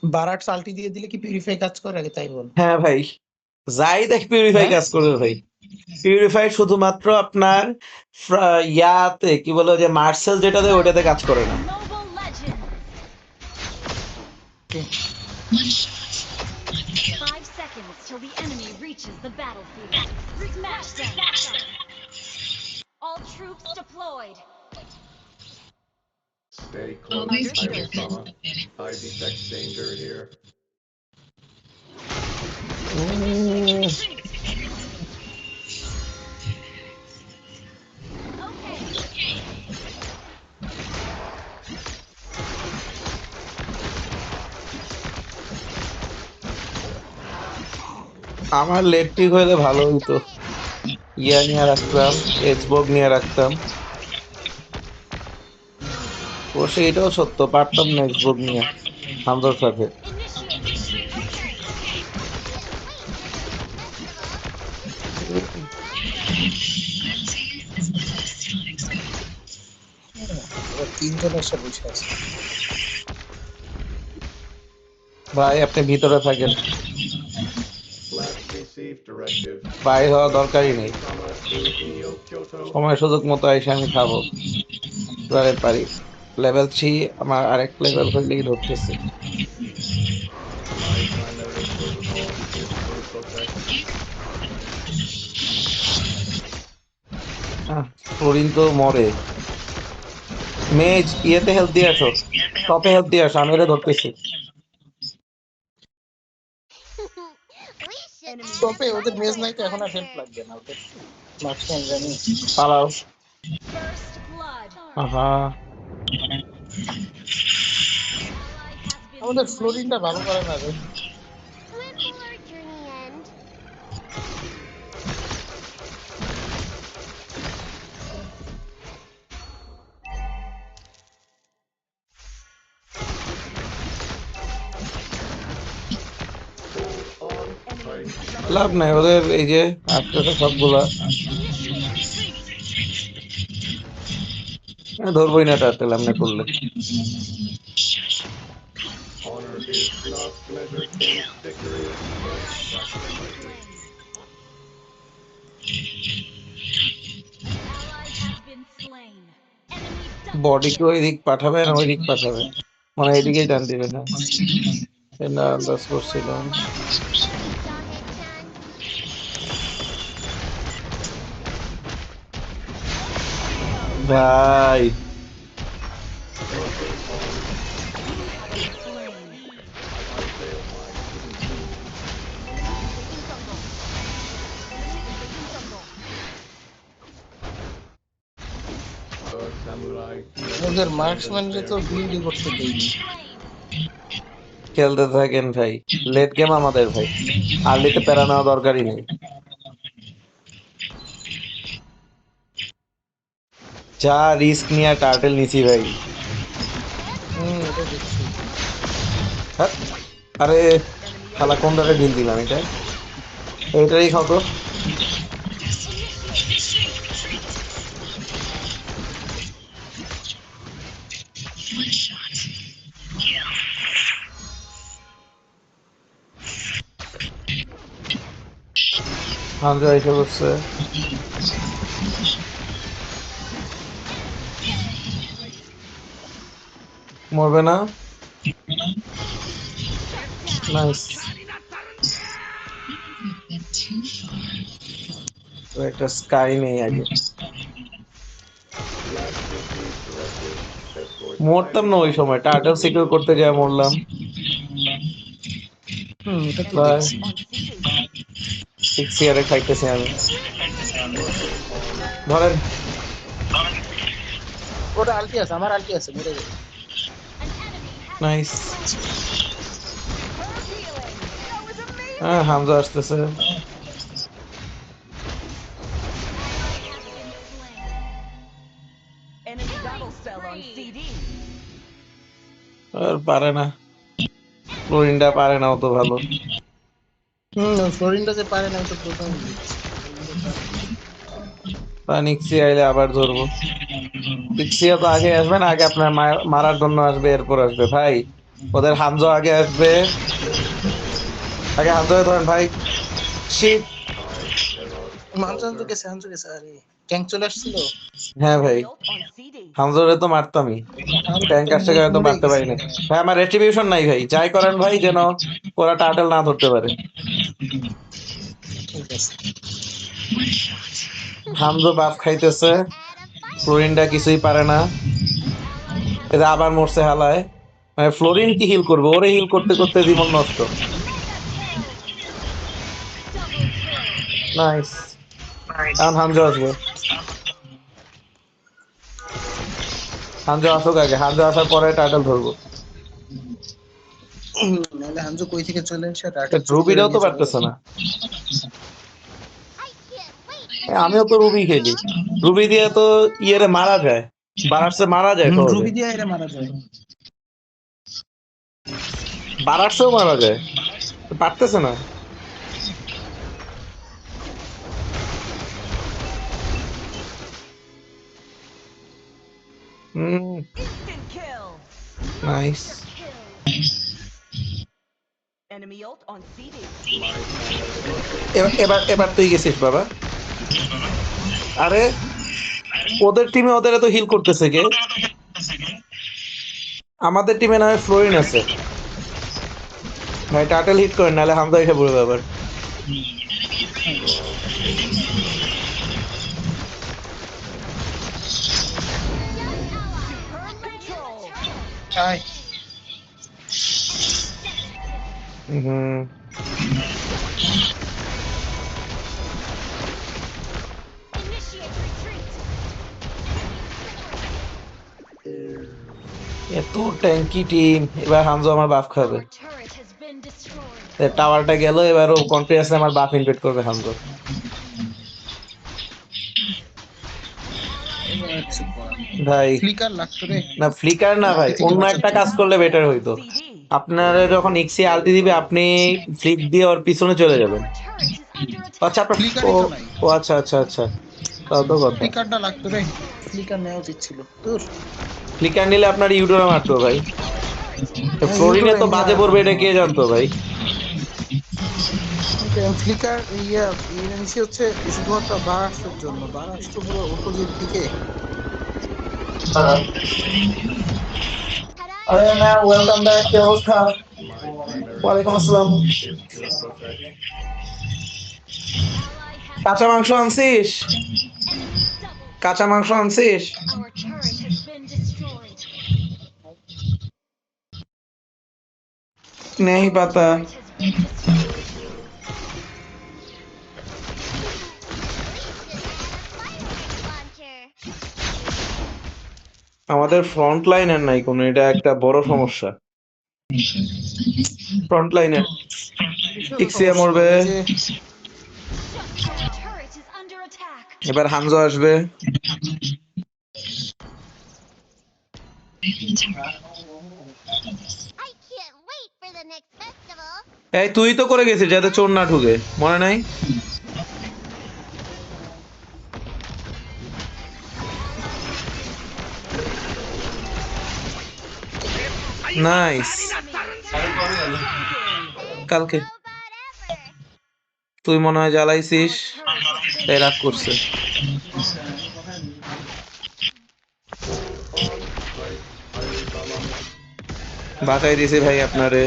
বারাট সাল্টি দিয়ে দিলে কি পিউরিফাই কাজ করে আগে তাই বল। হ্যাঁ ভাই, যাই দেখ পিউরিফাই হ্যাঁ কাজ করবে ভাই। পিউরিফাই শুধুমাত্র আপনার ইয়াতে কি বলে যে মার্সেল যেটা দেয় ওটাতে কাজ করে না। Mobile Legends. কি? 5 seconds till the enemy reaches the battlefield. Smash them. All troops deployed. Stay close. Understood. I detect danger here. Okay. আমার লেট পিক হইলে ভালো হইতো, ইয়া নিয়ে রাখতাম, এক্সবক নিয়ে রাখতাম। অবশ্য এটাও সত্য, পারতাম না এক্সবক নিয়ে হামজার সাথে। Initiate. Okay. ওরা তিনজন এসে বসে আছে। ভাই আপনি ভিতরে থাকেন, Last received directive. বাইরে হওয়া দরকারই নেই। Comma to Neo Kyoto. সময় সুযোগ মতো এসে আমি খাবো এবারে পারি। লেভেল 3 আমার আরেক লেভেল হইলেই ধরতেছে। My primary protocol is to protect. Fluorine তো মরে। মেজ ইয়েতে হেল্প দিয়ে আসো, টপে হেল্প দিয়ে আসো, আমি ওরে ধরতেছি। তবে ওদের মেজ নাই তো এখন আর হেল্প লাগবে না, ওদের মাঝখানে জানি। পালাও। First blood. আহা, আমাদের ফ্লোরিনটা ভালো করে না রে। When will our journey end? লাভ নাই ওদের, এই যে আসতেছে সবগুলা। ধরবই না টার্টেল এমনি করলে। Honor is not measured in victory, but sacrifices. Ally has been slain. Enemy বডিকে ওই দিক পাঠাবে না ওই দিক পাঠাবে, মানে এদিকেই টান দিবে না, এটা আন্দাজ করছিলাম। ভাই The samurai. ওদের মার্কসম্যানরে তো বিল্ডই করতে দেয়নি। খেলতে থাকেন ভাই, লেট গেম আমাদের ভাই, আর্লিতে প্যারা নেওয়া দরকারই নেই। যা রিস্ক নিয়ে টার্টেল নিছি ভাই। এটা দেখছি। হ্যাঁ, আরে শালা কোন দারে ঢিল দিলাম এটা, এইটারই খাও তো। হামজা এসে বসছে, মরবে না। নাইস, একটা স্কাই নেই আগে, মরতাম না ওই সময়, টার্টেল সিকিউর করতে গিয়ে মরলাম। এটা তো ভাই দেখছি। 6 ইয়ারে খাইতেছি আমি, ধরেন। ওটা আলটি আছে, আমার আলটি আছে, মেরে যাবে। নাইস, হ্যাঁ হামজা আসতেছে। Enemy battle cell on CD. আর পারে না, ফ্লোরিনটা পারে না অত ভালো। ফ্লোরিনটা যে পারে না, আমি তো প্রথম দেখছি। নিক্সি আইলে আবার ধরবো। নিক্সিয়া তো আগে আসবে না, আগে আপনার মারার জন্য আসবে, এরপর আসবে ভাই। ওদের হামজো আগে আসবে, আগে হামজোকে ধরেন ভাই। শিট। হানজো গেছে, হানজো গেছে। আরে ট্যাঙ্ক চলে আসছিল। হ্যাঁ ভাই, Enemy ult on CD. হামজোরে তো মারতামই, আমি ট্যাঙ্ক তো আসছে কারণে তো মরে মারতে গেছি। পারি না। ভাই আমার রেট্রিবিউশন নাই ভাই, যাই করেন ভাই যেন ওরা টার্টল না ধরতে পারে। ঠিক আছে। হামজো বাফ খাইতেছে, Add a ফ্লোরিনটা fighting কিছুই পারে না। Ally has এটা আবার মরছে হালায়, মানে ফ্লোরিন কি হিল করবে, ওরে হিল করতে করতে জীবন নষ্ট। double kill. নাইস। এখন হামজো আসবে, হামজো আসুক আগে, হামজো আসার পরে টার্টল ধরবো। নাহলে হানজো কই থেকে চলে এসে টার্টল চুরি করে রুবিরাও তো নিয়ে চলে পারতেছে যাবে। না। I can't wait for A, the আমিও next তো রুবি খেলি, festival. রুবি দিয়ে তো ইয়েরে মারা যায়, বারাসে মারা যায় সহজে, রুবি দিয়ে এরা মারা যায়। বারাসেও মারা যায়, পারতেছে না। Instant kill. Nice. Kill. Enemy ult on CD. এবার এবার তুই গেছিস বাবা। আরে ওদের টিমে ওদের এত হিল করতেছে কে? আমাদের টিমে না হয় ফ্লোরিন আছে ভাই, টার্টল হিট করেন নাহলে হামজা এসে পড়বে আবার। Control. আয় হুম, Initiate retreat. এত ট্যাঙ্কি টিম, এবার হামজা আমার বাফ খাবে। Our turret has been destroyed. টাওয়ারটা গেল, এবার ও কনফিডেন্সে আমার বাফ ইনভেট করবে হামজা। কিছু করার নেই। ভাই ফ্লিকার লাগতো রে। না, ফ্লিকার না ভাই, অন্য একটা কাজ করলে বেটার হইতো। CD. আপনারা যখন ইক্সি আলতি দিবে আপনি ফ্লিক দিয়ে ওর পিছনে চলে যাবেন। Our turret is under আচ্ছা attack. আপনার ফ্লিকারই ও, তো নাই। ও আচ্ছা আচ্ছা আচ্ছা, তাও তো কথা। ফ্লিকারটা লাগতো রে। ফ্লিকার নেওয়া উচিত ছিল তোর। ফ্লিকার নিলে আপনার ইউডোরা মারতো ভাই, Our turret is ফ্লোরিনে তো বাজে পড়বে এটা কে জানতো ভাই। ফ্লিকার নিচে হচ্ছে শুধুমাত্র বারাস্টের জন্য, বারাস্ট পুরো অপোজিট দিকে। Ta-da! আরে না, ওয়েলকাম ব্যাক, কি অবস্থা? My primary ওয়ালাইকুম আসসালাম। is to protect. ally has কাঁচা মাংস আনছিস? enemy double. কাঁচা মাংস আনছিস? Our turret has been destroyed. নেই পাতা। Turret has been destroyed. Launcher. আমাদের ফ্রন্ট লাইনের নাই কোনো, এটা একটা বড় সমস্যা। ফ্রন্ট লাইনের ইক্সিয়া মরবে, Our turret is under attack. এবার হামজা আসবে। I can't wait for the next festival. এই তুই তো করে গেছিস যাতে চোর না ঢুকে, মনে নাই? নাইস। কালকে Robot ever. তুই মনে হয় জ্বালাইছিস, তাই রাগ করছে। বাঁচাই দিছি ভাই আপনারে।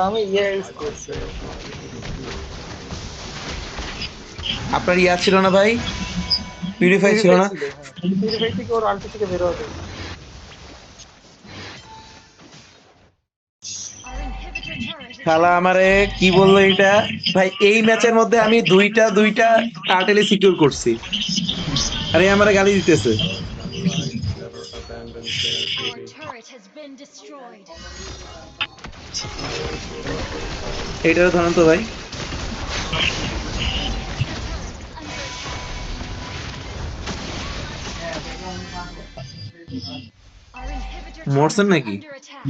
আমি ইউজ করছি। আপনার ইয়া ছিল না ভাই, পিউরিফাই ছিল না? পিউরিফাই থেকে ওর আলটি থেকে বের হবে। Our inhibitor turret is শালা আমারে কি বললো এটা ভাই, এই ম্যাচের মধ্যে আমি দুইটা টার্টেলে সিকিউর করছি, আরে আমারে গালি দিতেছে। Never abandon their Our duty. turret has been destroyed. এইটারও ধরেন তো ভাই। Our inhibitor মরছেন turret is নাকি? under attack.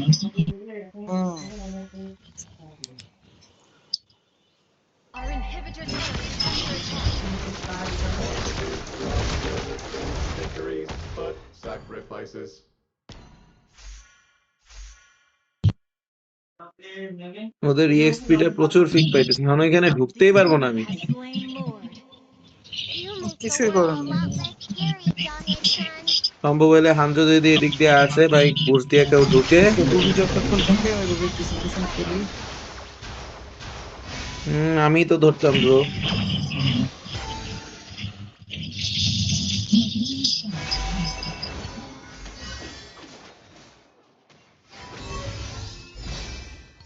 Our inhibitor turret is under attack. Victories, but sacrifices. ওদের ইএক্সপিটা প্রচুর ফিট পাইতেছি, এখন এখানে The ঢুকতেই পারবো না enemy আমি। has slain Lord. You make the কিছুই world করার a নেই। lot less scary, Jawhead-chan. সম্ভব হলে হামজো যদি এদিক দিয়ে আসে ভাই, ঘুষ দিয়ে কেউ ঢুকে। ওকে, রুবি যতক্ষণ ঢুকে আমি রুবির পিছন পিছন খেলি। আমি তো ধরতাম ব্রো।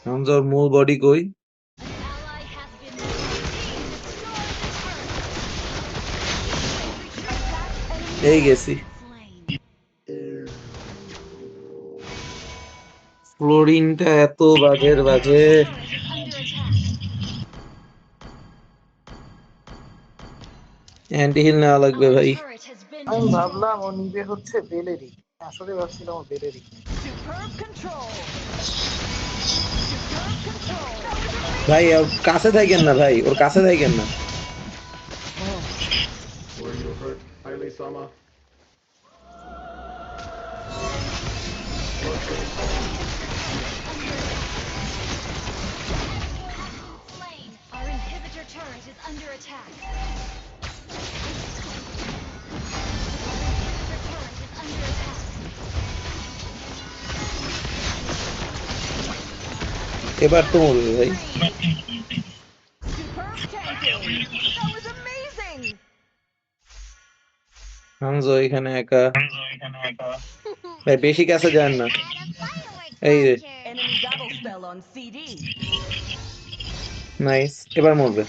হামজার মূল বডি কই? An ally has been destroyed. এই গেছি। Slain. ফ্লোরিনটা এত বাজের বাজে। Turret is under attack. Anti heal নেওয়া লাগবে Our ভাই। turret has been আমি destroyed. ভাবলাম ও নিবে হচ্ছে বেলেরি, আসলে ভাবছিলাম ও বেলেরি। Superb control. Superb control. ভাই ওর কাছে থাকেন না ভাই, ওর কাছে থাকেন না। Were you hurt, Haile-sama? Slain. Our inhibitor turret is under attack. Our inhibitor turret is under attack. এবার তো মরবে ভাই। Superb tanking. That was amazing. হামজো এখানে একা। ভাই বেশি কাছে যান না। Add a fireworks এই রে, launcher. Enemy battle spell on CD. Nice, এবার মরবে।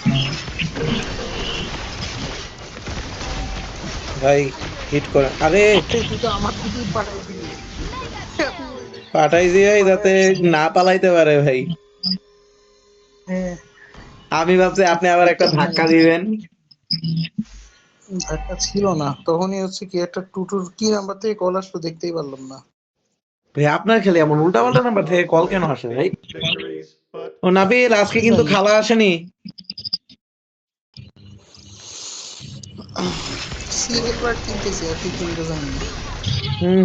ভাই হিট করে, আরে তুই তো আমার দিকেই পাঠাই দিলি। পাঠাই দিয়ে যাতে না পালাইতে পারে ভাই। হ্যাঁ, আমি ভাবছি আপনি আবার একটা ধাক্কা দিবেন। ধাক্কা ছিল না, তখনই হচ্ছে কি একটা টুটুর কি নাম্বার থেকে কল আসলো দেখতেই পারলাম না। ভাই আপনার খেলে এমন উল্টাপাল্টা নাম্বার থেকে কল কেন আসে ভাই? Victories, but ও নাবিল, আজকে কিন্তু খালা আসেনি। সিএল বার কিনতেছি আর কি কিনতে জানি না।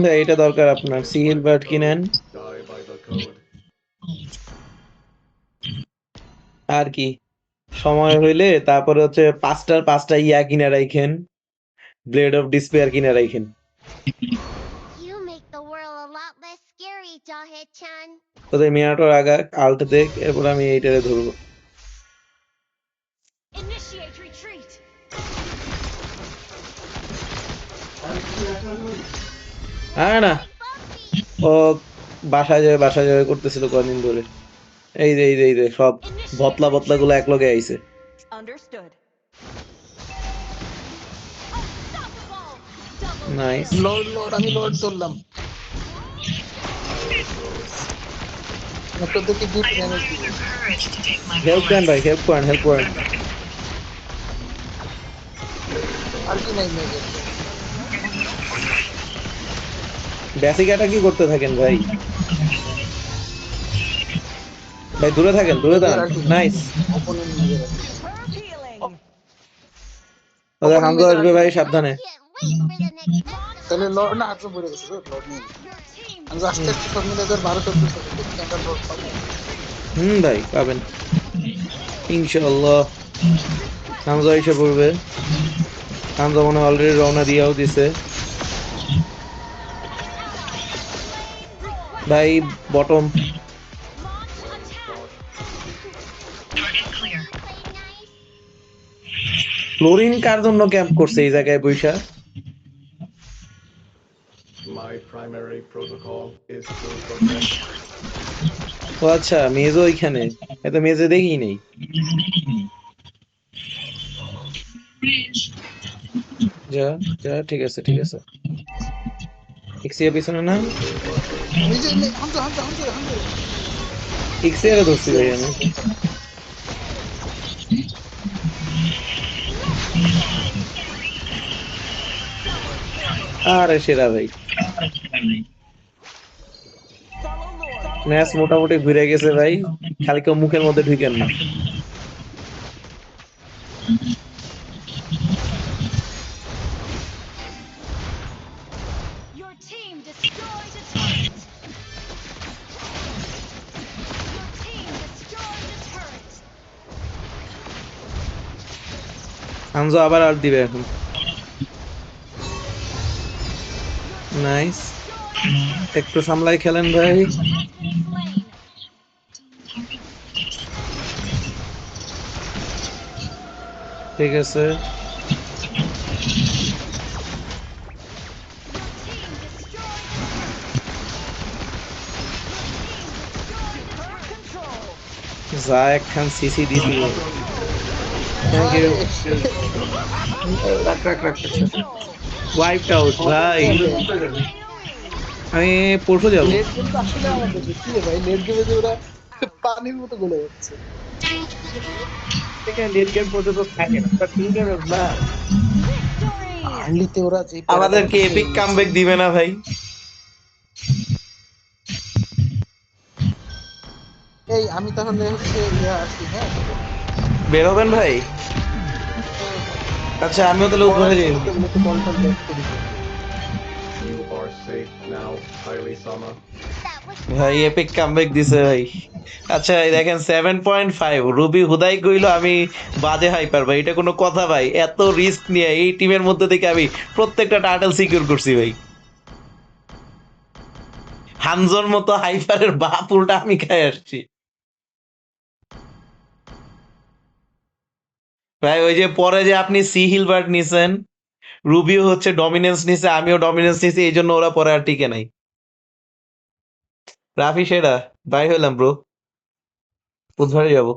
ভাই এটা দরকার আপনার, সিএল বার্ড কিনেন। die by the code. আর কি সময় হইলে তারপরে হচ্ছে পাঁচটা ইয়া কিনে রাখেন, ব্লেড অফ ডিসপেয়ার কিনে রাখেন। You make the world a lot less scary, Jawhead-chan. ওদের মিনাটোর আগা আল্ট দেখ, এরপর আমি এইটারে ধরবো। Initiate retreat. হ্যাঁ না, ও বাসায় যাবে করতেছিল কদিন ধরে। এই যে সব বতলা গুলো এক লগে আইছে। Understood. Unstoppable. Double nice. Lord আমি লর্ড ধরলাম। একটা দেখি ডিপ ড্যামেজ দিবে। হেল্প করেন ভাই, হেল্প করেন। আর কি নাই মেজর। বেসিক অ্যাটাক কি করতে থাকেন ভাই? ভাই দূরে দাঁড়ান। নাইস। অপোনেন্ট মেজর আছে। Superb healing. ওদের হামজা আসবে ভাই, সাবধানে। Can't wait for the next festival. তাহলে লর্ড না হাতও পড়ে গেছে, লর্ড নেই। Your team আমি আস্তে আস্তে সব মিলে 12-14 দেখি আমরা লর্ড পাবো। ভাই পাবেন ইনশাআল্লাহ। হামজা এসে পড়বে। হামজা মনে অলরেডি রওনা দিয়েও দিছে ভাই। Bottom launch attack. Play nice. Florin কার জন্য ক্যাম্প করছে এই জায়গায় বৈশা? My primary protocol is to protect. ও আচ্ছা, মেজো ওইখানে, এত মেজে দেখি নেই। যা ঠিক আছে। এক্সিয়া পিছনে না, এই যে হামজা এক্সিয়ারে ধরছি ভাই আমি। আরে সেরা ভাই, Follow Lord. ম্যাচ মোটামুটি ঘুরে গেছে ভাই, খালি কেউ মুখের মধ্যে ঢুকেন না। Your team destroyed a turret. Your team Hamza আবার আর দিবে এখন। নাইস, একটু সামলাই খেলেন ভাই। Has been slain. ঠিক আছে, Your team destroyed the turret. Control. যা একখান সিসি দিছি। Thank you. রাখ রাখ রাখ। ওয়াইপড আউট ভাই, আমি পরশু যাবো। লেট গেম তো আসলে আমাদের কি রে ভাই, লেট গেমে যে ওরা পানির মতো গলে যাচ্ছে। লেট গেম পর্যন্ত থাকে না, তিন গেমের না। Victory. আর্লিতে ওরা যে আমাদেরকে এপিক কামব্যাক দিবে না ভাই? এই আমি তাহলে হচ্ছে আসি, হ্যাঁ বেরোবেন ভাই? আচ্ছা আমিও তাহলে উদ্ধারে যাই। কন্ট্রোল ব্যাক করি। You are safe now, Kairi-sama. That was ভাই এপিক কামব্যাক দিছে ভাই। আচ্ছা এই দেখেন 7.5 রুবি হুদাই কইলো আমি বাজে হাইপার ভাই, এটা কোনো কথা ভাই? এত রিস্ক নিয়ে এই টিমের মধ্যে থেকে আমি প্রত্যেকটা টাইটেল সিকিউর করছি ভাই। হানজোর মতো হাইপারের বাপ উল্টা আমি খাই আসছি ভাই। ওই যে পরে যে আপনি সি হিলবার্ট নিছেন, রুবিও হচ্ছে ডমিনেন্স নিছে, আমিও ডমিনেন্স নিছি, এই জন্য ওরা পরে আর টিকে নাই। রাফি সেরা বাই হইলাম ব্রো, বুধবারে যাবো।